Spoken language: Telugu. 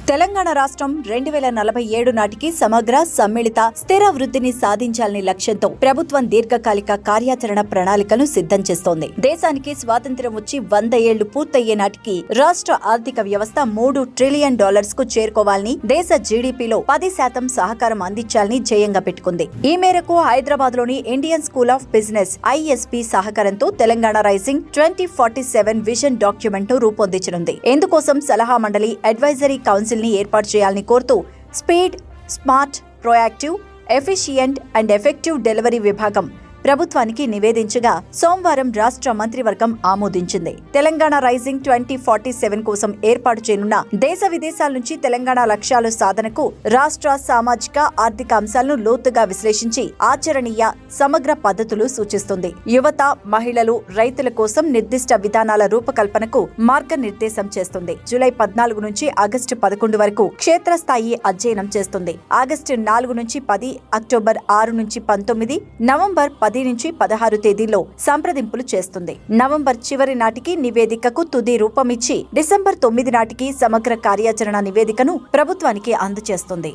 తెలంగాణ రాష్ట్రం 2047 నాటికి సమగ్ర సమ్మిళిత స్థిర వృద్ధిని సాధించాలని లక్ష్యంతో ప్రభుత్వం దీర్ఘకాలిక కార్యాచరణ ప్రణాళికను సిద్ధం చేస్తోంది. దేశానికి స్వాతంత్ర్యం వచ్చి 100 ఏళ్లు పూర్తయ్యే నాటికి రాష్ట్ర ఆర్థిక వ్యవస్థ $3 ట్రిలియన్ కు చేరుకోవాలని, దేశ జీడీపీలో 10% సహకారం అందించాలని ధ్యేయంగా పెట్టుకుంది. ఈ మేరకు హైదరాబాద్ లోని Indian school of business ISB సహకారంతో తెలంగాణ రైజింగ్ 2047 విజన్ డాక్యుమెంట్ ను రూపొందించనుంది. ఇందుకోసం సలహా మండలి అడ్వైజరీ కౌన్సిల్ ని ఏర్పాటు చేయాలని కోరుతూ speed, smart, proactive, efficient and effective delivery విభాగం ప్రభుత్వానికి నివేదించగా సోమవారం రాష్ట్ర మంత్రివర్గం ఆమోదించింది. తెలంగాణ రైజింగ్ 2047 కోసం ఏర్పాటు చేయనున్న దేశ విదేశాల నుంచి తెలంగాణ లక్ష్యాల సాధనకు రాష్ట్ర సామాజిక ఆర్థిక అంశాలను లోతుగా విశ్లేషించి ఆచరణీయ సమగ్ర పద్ధతులు సూచిస్తుంది. యువత, మహిళలు, రైతుల కోసం నిర్దిష్ట విధానాల రూపకల్పనకు మార్గనిర్దేశం చేస్తుంది. జూలై 14 నుంచి ఆగస్టు 11 వరకు క్షేత్రస్థాయి అధ్యయనం చేస్తుంది. ఆగస్టు 4 నుంచి 10, అక్టోబర్ 6 నుంచి 19, నవంబర్ 10 నుంచి 16 తేదీల్లో సంప్రదింపులు చేస్తుంది. నవంబర్ చివరి నాటికి నివేదికకు తుది రూపమిచ్చి డిసెంబర్ 9 నాటికి సమగ్ర కార్యాచరణ నివేదికను ప్రభుత్వానికి అందజేస్తుంది.